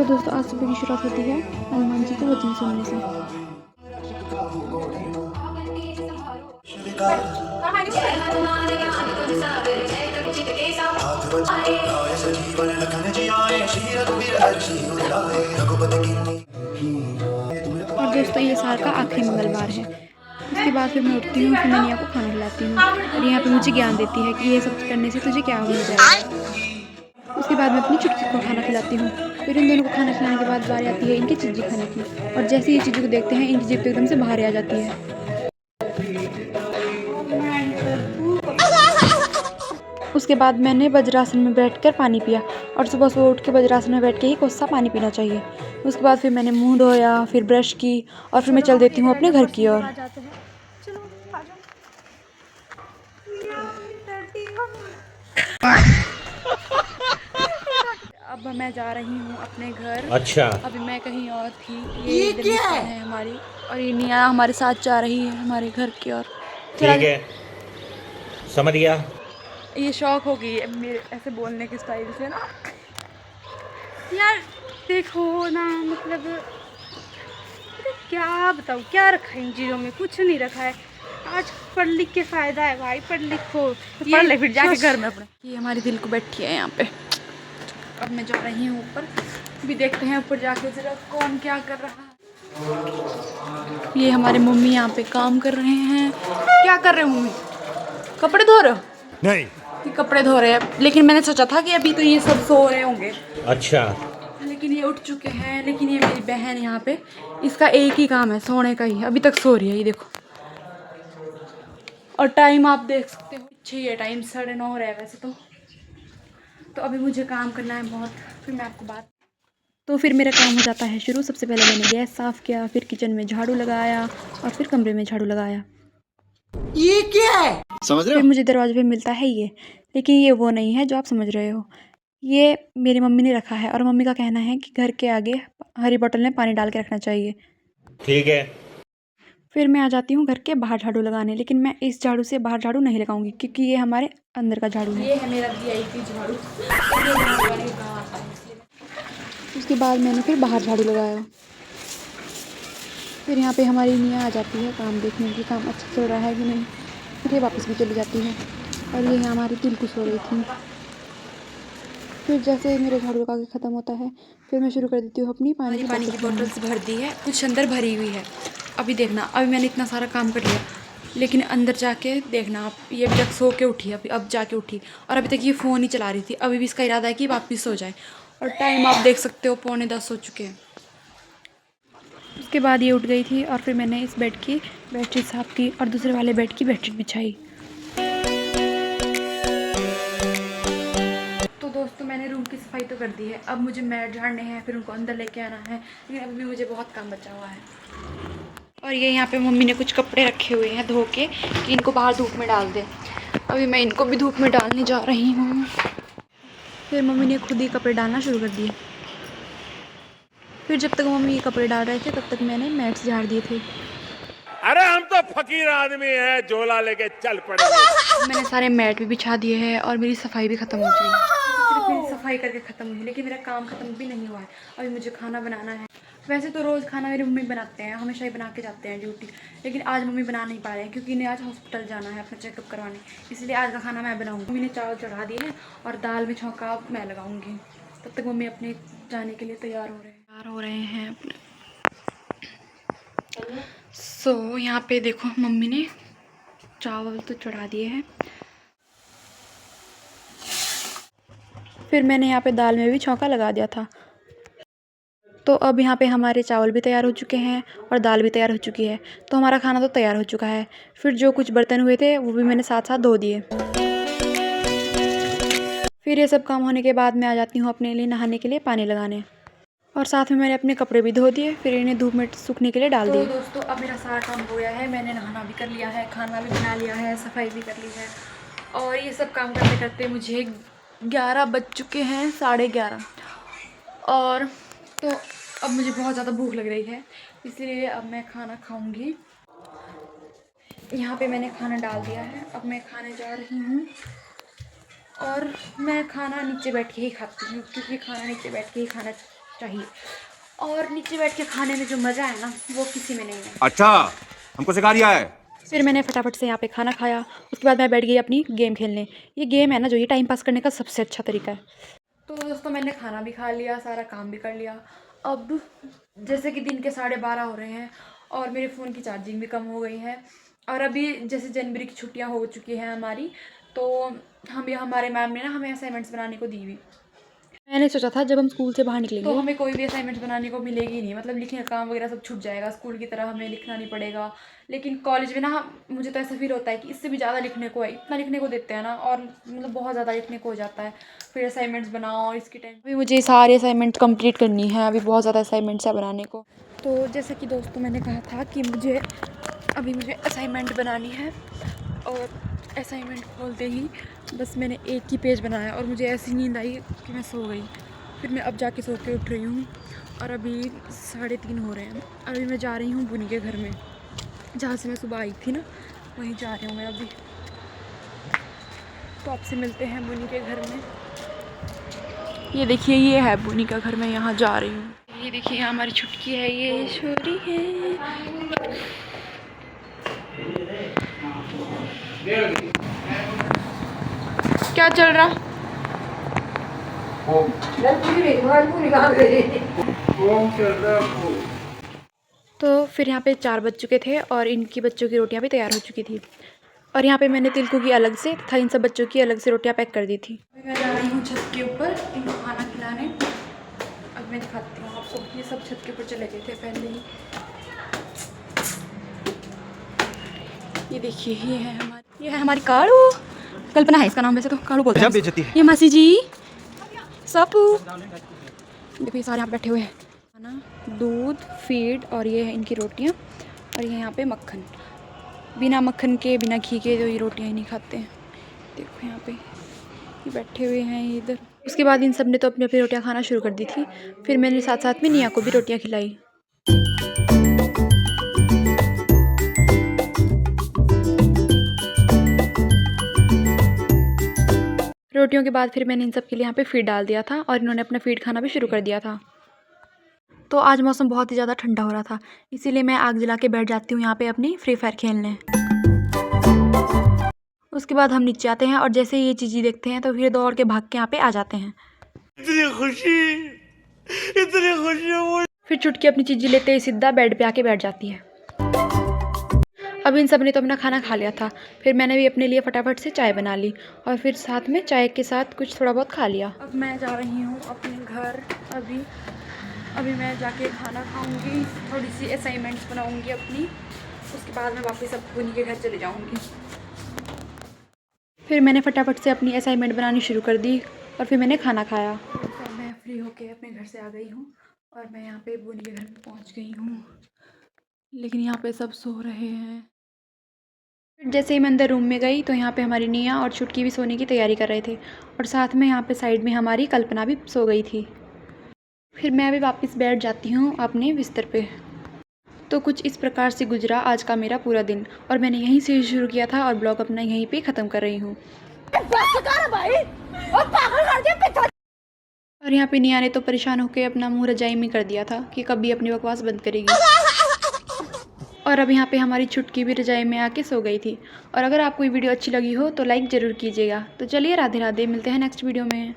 दोस्तों, आज सुबह की शुरुआत होती है हनुमान जी के वचन सुनने से। और दोस्तों, ये साल का आखिरी मंगलवार है। उसके बाद फिर मैं उठती हूँ, फिर मैं निया को खाना खिलाती हूँ और यहाँ पे मुझे ज्ञान देती है कि ये सब करने से तुझे क्या हो जाएगा। उसके बाद मैं अपनी चुटकी को खाना खिलाती हूँ। फिर इन दोनों को खाना खिलाने के बाद बारी आती है इनकी चिज्जी खाने की। और जैसे ये चिज्जी को देखते हैं, इनकी जिभ तो एकदम से बाहर आ जाती है। उसके बाद मैंने वज्रासन में बैठकर पानी पिया और सुबह सुबह उठ के वज्रासन में बैठ के ही कोसा पानी पीना चाहिए। उसके बाद फिर मैंने मुंह धोया, फिर ब्रश की और फिर मैं चल देती हूँ अपने घर की ओर। अब मैं जा रही हूँ अपने घर। अच्छा, अभी मैं कहीं और थी। ये क्या है हमारी, और ये निया हमारे साथ जा रही है हमारे घर की ओर। ठीक है, समझ गया। ये शौक हो गई है मेरे ऐसे बोलने के स्टाइल से ना यार। देखो ना, मतलब क्या बताऊँ, क्या रखा है इन चीज़ों में? कुछ नहीं रखा है। आज पढ़ लिख के फ़ायदा है भाई, पढ़ लिखो तो पढ़ ले फिर जाके घर में अपने। ये हमारी दिल को बैठी है यहाँ पे। अब मैं जा रही हूँ ऊपर, भी देखते हैं ऊपर जाके जरा कौन क्या कर रहा है। ये हमारे मम्मी यहाँ पे काम कर रहे हैं। क्या कर रहे हो मम्मी? कपड़े धो रहे हो? नहीं। ये कपड़े धो रहे हैं, लेकिन मैंने सोचा था कि अभी तो ये सब सो रहे होंगे, अच्छा, लेकिन ये उठ चुके हैं। लेकिन ये मेरी बहन यहाँ पे, इसका एक ही काम है सोने का ही, अभी तक सो रही है ये देखो। और टाइम आप देख सकते हो, पीछे ये टाइम 9:30 हो रहा है वैसे तो अभी मुझे काम करना है बहुत। फिर मैं आपको बात तो फिर मेरा काम हो जाता है शुरू। सबसे पहले मैंने गैस साफ़ किया, फिर किचन में झाड़ू लगाया और फिर कमरे में झाड़ू लगाया। ये क्या है? समझ रहे फिर हो? मुझे दरवाजे पे मिलता है ये, लेकिन ये वो नहीं है जो आप समझ रहे हो। ये मेरी मम्मी ने रखा है और मम्मी का कहना है कि घर के आगे हरी बोतल में पानी डाल के रखना चाहिए। ठीक है। फिर मैं आ जाती हूँ घर के बाहर झाड़ू लगाने, लेकिन मैं इस झाड़ू से बाहर झाड़ू नहीं लगाऊंगी क्योंकि ये हमारे अंदर का झाड़ू है। ये है मेरा VIP झाड़ू। उसके बाद मैंने फिर बाहर झाड़ू लगाया। फिर यहाँ पे हमारी निया आ जाती है काम देखने की, काम अच्छा चल रहा है कि नहीं। फिर ये वापस भी चली जाती है। और ये यहाँ हमारी तिलकु सो रही थी। फिर जैसे मेरा झाड़ू लगा के ख़त्म होता है, फिर मैं शुरू कर देती हूँ अपनी पानी की बोतल्स भर दी है, कुछ अंदर भरी हुई है। अभी देखना, अभी मैंने इतना सारा काम कर लिया, लेकिन अंदर जाके देखना आप, ये अभी तक सो के उठी, अब जाके उठी और अभी तक ये फ़ोन ही चला रही थी। अभी भी इसका इरादा है कि वापस सो जाए। और टाइम आप देख सकते हो, 9:45 हो चुके हैं। उसके बाद ये उठ गई थी और फिर मैंने इस बेड की बेडशीट साफ़ की और दूसरे वाले बेड की बेडशीट बिछाई। तो दोस्तों, मैंने रूम की सफाई तो कर दी है। अब मुझे मैट झाड़ने हैं, फिर उनको अंदर लेके आना है, लेकिन अभी भी मुझे बहुत काम बचा हुआ है। और ये यहाँ पे मम्मी ने कुछ कपड़े रखे हुए हैं धो के कि इनको बाहर धूप में डाल दें। अभी मैं इनको भी धूप में डालने जा रही हूँ। फिर मम्मी ने खुद ही कपड़े डालना शुरू कर दिए। फिर जब तक मम्मी ये कपड़े डाल रहे थे, तब तक मैंने मैट्स झाड़ दिए थे। अरे हम तो फकीर आदमी हैं, झोला लेके चल पड़ेंगे। मैंने सारे मैट भी बिछा दिए हैं और मेरी सफाई भी ख़त्म हो चुकी है। सिर्फ मेरी सफाई करके ख़त्म हुई, लेकिन मेरा काम ख़त्म भी नहीं हुआ है। अभी मुझे खाना बनाना है। वैसे तो रोज़ खाना मेरी मम्मी बनाते हैं, हमेशा ही बना के जाते हैं ड्यूटी, लेकिन आज मम्मी बना नहीं पा रहे हैं क्योंकि इन्हें आज हॉस्पिटल जाना है अपना चेकअप करवाने। इसलिए आज का खाना मैं बनाऊँगी। मम्मी ने चावल चढ़ा दिए हैं और दाल में छौंका मैं लगाऊँगी। तब तक मम्मी अपने जाने के लिए तैयार हो रहे हैं अपने। सो यहाँ पे देखो, मम्मी ने चावल तो चढ़ा दिए हैं। फिर मैंने यहाँ पे दाल में भी छौंका लगा दिया था। तो अब यहाँ पे हमारे चावल भी तैयार हो चुके हैं और दाल भी तैयार हो चुकी है। तो हमारा खाना तो तैयार हो चुका है। फिर जो कुछ बर्तन हुए थे वो भी मैंने साथ साथ धो दिए। फिर ये सब काम होने के बाद मैं आ जाती हूँ अपने लिए नहाने के लिए पानी लगाने, और साथ में मैंने अपने कपड़े भी धो दिए। फिर इन्हें धूप में सूखने के लिए डाल दिए। तो दोस्तों, अब मेरा सारा काम हो गया है। मैंने नहाना भी कर लिया है, खाना भी बना लिया है, सफाई भी कर ली है, और ये सब काम करते करते मुझे 11 बज चुके हैं, 11:30। और तो अब मुझे बहुत ज़्यादा भूख लग रही है, इसलिए अब मैं खाना खाऊंगी। यहाँ पे मैंने खाना डाल दिया है, अब मैं खाने जा रही हूँ। और मैं खाना नीचे बैठ के ही खाती हूँ क्योंकि खाना नीचे बैठ के ही खाना चाहिए। और नीचे बैठ के खाने में जो मज़ा है ना वो किसी में नहीं है। अच्छा, हमको सिखा दिया है। फिर मैंने फटाफट से यहाँ पे खाना खाया। उसके बाद मैं बैठ गई अपनी गेम खेलने। ये गेम है ना जो, ये टाइम पास करने का सबसे अच्छा तरीका है। तो दोस्तों मैंने खाना भी खा लिया, सारा काम भी कर लिया। अब जैसे कि दिन के 12:30 हो रहे हैं और मेरे फ़ोन की चार्जिंग भी कम हो गई है। और अभी जैसे जनवरी की छुट्टियां हो चुकी हैं हमारी, तो हमारे मैम ने ना हमें असाइनमेंट्स बनाने को दी हुई। मैंने सोचा था जब हम स्कूल से बाहर निकलेंगे तो हमें कोई भी असाइनमेंट बनाने को मिलेगी नहीं, मतलब लिखने का काम वगैरह सब छूट जाएगा, स्कूल की तरह हमें लिखना नहीं पड़ेगा। लेकिन कॉलेज में ना मुझे तो ऐसा फील होता है कि इससे भी ज़्यादा लिखने को है, इतना लिखने को देते हैं ना, और मतलब बहुत ज़्यादा लिखने को हो जाता है। फिर असाइनमेंट्स बनाओ और इसकी टाइम अभी मुझे सारे असाइनमेंट कंप्लीट करनी है, अभी बहुत ज़्यादा असाइनमेंट्स है बनाने को। तो जैसे कि दोस्तों मैंने कहा था कि मुझे असाइनमेंट बनानी है, और असाइनमेंट खोलते ही बस मैंने एक ही पेज बनाया और मुझे ऐसी नींद आई कि मैं सो गई। फिर मैं अब जाके सो के उठ रही हूँ और अभी 3:30 हो रहे हैं। अभी मैं जा रही हूँ बुनी के घर में, जहाँ से मैं सुबह आई थी ना, वहीं जा रही हूँ मैं अभी। तो आपसे मिलते हैं बुनी के घर में। ये देखिए, ये है बुनी का घर, मैं यहाँ जा रही हूँ। ये देखिए यहाँ हमारी छुटकी है, ये छोरी है। क्या चल रहा? तो फिर यहाँ पे 4 बज चुके थे और इनकी बच्चों की रोटियाँ भी तैयार हो चुकी थी। और यहाँ पे मैंने तिलकू की अलग से तथा इन सब बच्चों की अलग से रोटियाँ पैक कर दी थी। मैं जा रही हूँ छत के ऊपर इनको खाना खिलाने। अब मैं दिखाती हूँ आपको। ये सब छत के ऊपर चले गए थे पहले ही। ये देखिए, ये है हमारी काड़ू। कल्पना है इसका नाम, वैसे तो काड़ू बोलते हैं। ये मासी जी, सपू, देखो ये सारे यहाँ बैठे हुए हैं। खाना, दूध, फीड, और ये है इनकी रोटियाँ, और ये यहाँ पे मक्खन। बिना मक्खन के, बिना घी के तो ये रोटियाँ ही नहीं खाते हैं। देखो यहाँ पे ये बैठे हुए हैं इधर। उसके बाद इन सब ने तो अपनी अपनी रोटियाँ खाना शुरू कर दी थी। फिर मैंने साथ साथ में निया को भी रोटियाँ खिलाई। रोटियों के बाद फिर मैंने इन सब के लिए यहाँ पे फीड डाल दिया था और इन्होंने अपना फीड खाना भी शुरू कर दिया था। तो आज मौसम बहुत ही ज़्यादा ठंडा हो रहा था, इसीलिए मैं आग जला के बैठ जाती हूँ यहाँ पे अपनी फ्री फायर खेलने। उसके बाद हम नीचे आते हैं और जैसे ही ये चीज़ें देखते हैं तो फिर दौड़ के भाग के यहाँ पे आ जाते हैं। इतनी खुशी फिर चुटकी अपनी चीज़ें लेते ही सीधा बेड पे आके बैठ जाती है। अब इन सब ने तो अपना खाना खा लिया था। फिर मैंने भी अपने लिए फटाफट से चाय बना ली और फिर साथ में चाय के साथ कुछ थोड़ा बहुत खा लिया। अब मैं जा रही हूँ अपने घर। अभी मैं जाके खाना खाऊंगी, थोड़ी सी असाइनमेंट्स बनाऊंगी अपनी। उसके बाद मैं वापस अब बुनी के घर चले जाऊंगी। फिर मैंने फटाफट से अपनी असाइनमेंट बनानी शुरू कर दी और फिर मैंने खाना खाया। तो मैं फ्री होके अपने घर से आ गई हूँ और मैं यहाँ पे बुनी के घर में पहुँच गई हूँ, लेकिन यहाँ पे सब सो रहे हैं। जैसे ही मैं अंदर रूम में गई तो यहाँ पे हमारी निया और छुटकी भी सोने की तैयारी कर रहे थे, और साथ में यहाँ पे साइड में हमारी कल्पना भी सो गई थी। फिर मैं भी वापस बैठ जाती हूँ अपने बिस्तर पे। तो कुछ इस प्रकार से गुजरा आज का मेरा पूरा दिन, और मैंने यहीं से शुरू किया था और ब्लॉग अपना यहीं पे ख़त्म कर रही हूँ। और यहाँ पे निया ने तो परेशान होकर अपना मुँह रजाई में कर दिया था कि कभी अपनी बकवास बंद करेगी। और अब यहाँ पे हमारी छुटकी भी रजाई में आके सो गई थी। और अगर आपको ये वीडियो अच्छी लगी हो तो लाइक ज़रूर कीजिएगा। तो चलिए, राधे राधे, मिलते हैं नेक्स्ट वीडियो में।